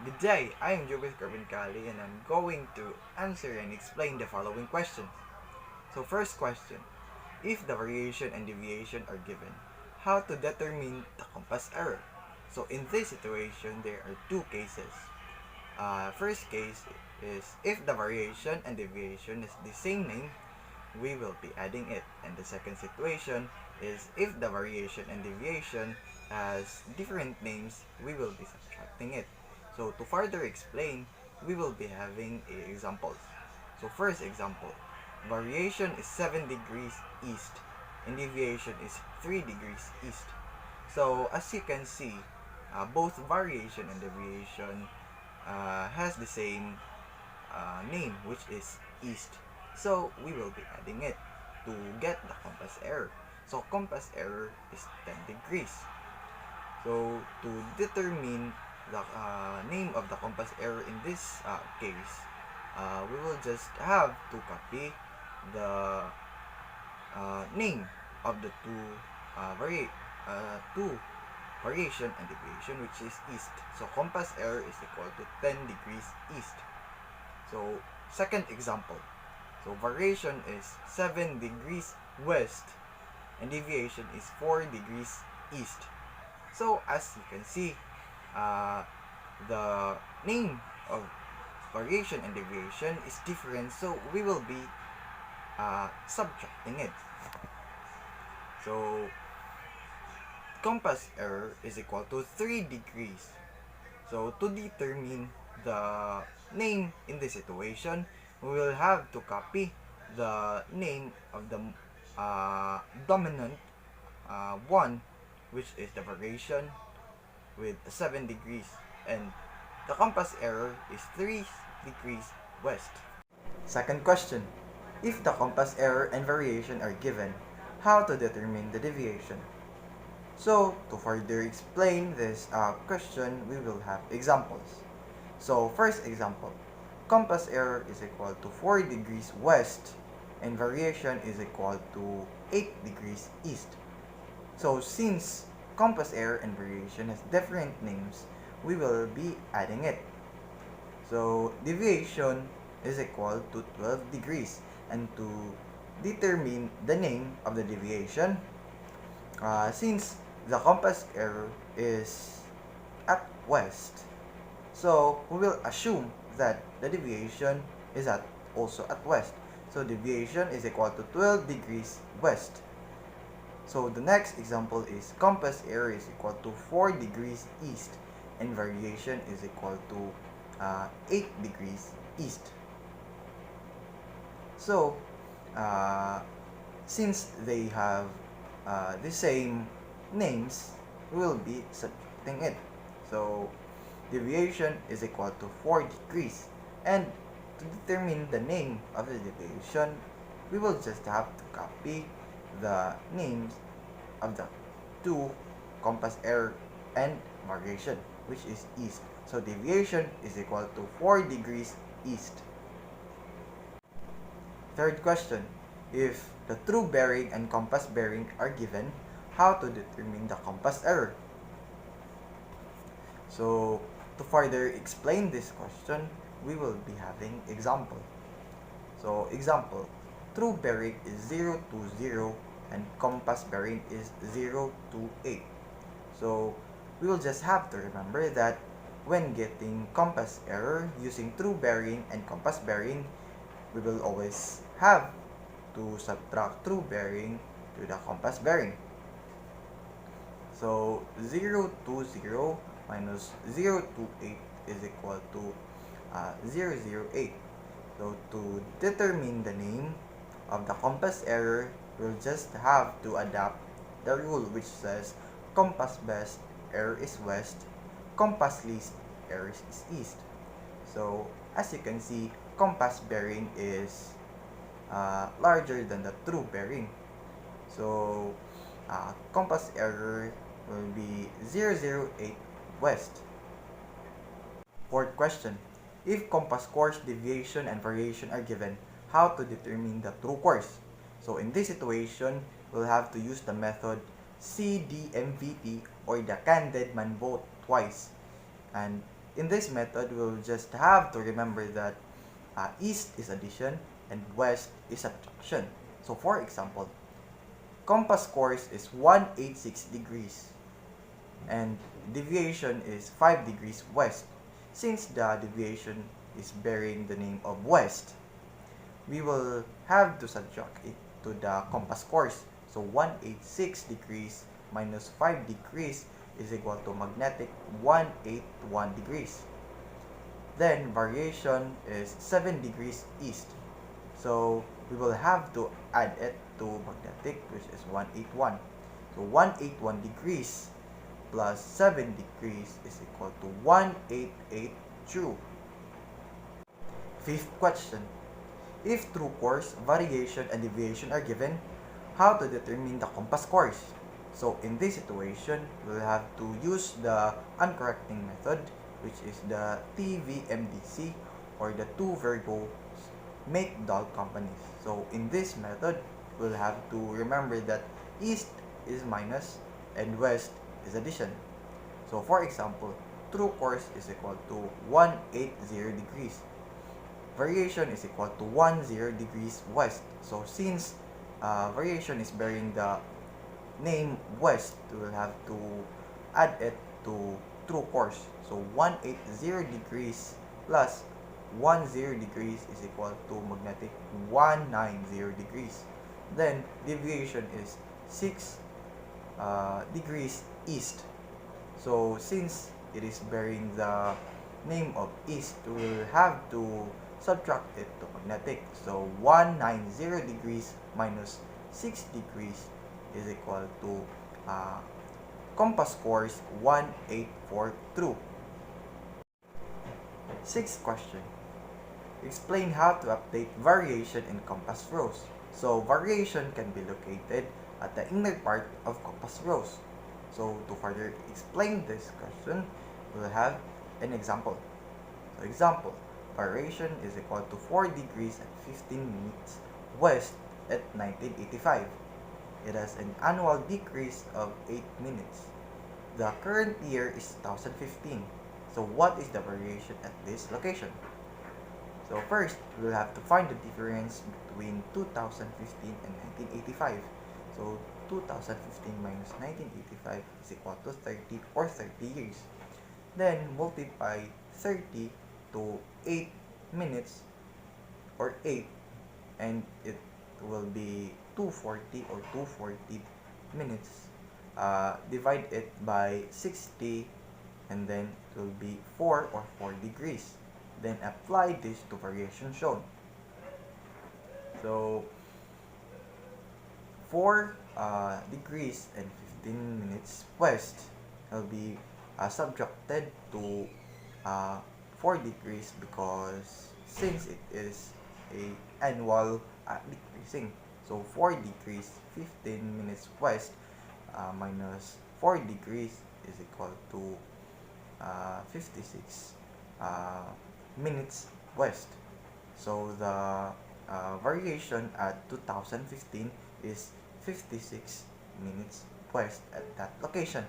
Good day, I am Jubis Kali and I'm going to answer and explain the following questions. So first question, if the variation and deviation are given, how to determine the compass error? So in this situation, there are two cases. First case is if the variation and deviation is the same name, we will be adding it. And the second situation is if the variation and deviation has different names, we will be subtracting it. So to further explain, we will be having examples. So first example, variation is 7 degrees east and deviation is 3 degrees east. So as you can see, both variation and deviation has the same name, which is east. So we will be adding it to get the compass error. So compass error is 10 degrees. So to determine the name of the compass error in this case, we will just have to copy the name of the two variation and deviation, which is east. So compass error is equal to 10 degrees east. So second example, so variation is 7 degrees west and deviation is 4 degrees east. So as you can see, uh, the name of variation and deviation is different, so we will be subtracting it. So compass error is equal to 3 degrees. So to determine the name in this situation, we will have to copy the name of the dominant one, which is the variation with 7 degrees, and the compass error is 3 degrees west. Second question, if the compass error and variation are given, how to determine the deviation? So to further explain this question, we will have examples. So first example, compass error is equal to 4 degrees west and variation is equal to 8 degrees east. So since compass error and variation has different names, we will be adding it. So deviation is equal to 12 degrees, and to determine the name of the deviation, since the compass error is at west, so we will assume that the deviation is also at west. So deviation is equal to 12 degrees west. So the next example is compass error is equal to 4 degrees east and variation is equal to 8 degrees east. So since they have the same names, we will be subtracting it. So deviation is equal to 4 degrees, and to determine the name of the deviation, we will just have to copy the names of the two compass error and variation, which is east. So deviation is equal to 4 degrees east. Third question, if the true bearing and compass bearing are given, how to determine the compass error? So to further explain this question, we will be having example. So example, true bearing is 0 to 0 and compass bearing is 0 to 8. So we will just have to remember that when getting compass error using true bearing and compass bearing, we will always have to subtract true bearing to the compass bearing. So 0 to 0 minus 0 to 8 is equal to 008. So to determine the name of the compass error, we'll just have to adapt the rule which says compass best error is west, compass least error is east. So as you can see, compass bearing is larger than the true bearing. So compass error will be 008 west. Fourth question, if compass course, deviation, and variation are given, how to determine the true course? So in this situation, we'll have to use the method CDMVT or the candid man vote twice. And in this method, we'll just have to remember that east is addition and west is subtraction. So for example, compass course is 186 degrees and deviation is 5 degrees west. Since the deviation is bearing the name of west, we will have to subtract it to the compass course. So 186 degrees minus 5 degrees is equal to magnetic 181 degrees. Then variation is 7 degrees east. So we will have to add it to magnetic, which is 181. So 181 degrees plus 7 degrees is equal to 188 true. Fifth question. If true course, variation, and deviation are given, how to determine the compass course? So in this situation, we'll have to use the uncorrecting method, which is the TVMDC, or the two variables make dull companies. So in this method, we'll have to remember that east is minus and west is addition. So for example, true course is equal to 180 degrees. Variation is equal to 10 degrees west. So since variation is bearing the name west, we will have to add it to true course. So 180 degrees plus 10 degrees is equal to magnetic 190 degrees. Then deviation is 6 degrees east. So since it is bearing the name of east, we will have to subtract it to magnetic. So 190 degrees minus 6 degrees is equal to compass course 184 true. Sixth question. Explain how to update variation in compass rose. So variation can be located at the inner part of compass rose. So to further explain this question, we'll have an example. So example, variation is equal to 4 degrees and 15 minutes west at 1985. It has an annual decrease of 8 minutes. The current year is 2015. So what is the variation at this location? So first, we'll have to find the difference between 2015 and 1985. So 2015 minus 1985 is equal to 30 or 30 years. Then multiply 30 to 8 minutes or 8, and it will be 240 or 240 minutes. Divide it by 60 and then it will be 4 or 4 degrees. Then apply this to variation shown. So 4 degrees and 15 minutes west will be subtracted to 4 degrees because since it is a annual decreasing. So 4 degrees 15 minutes west minus 4 degrees is equal to 56 minutes west. So the variation at 2015 is 56 minutes west at that location.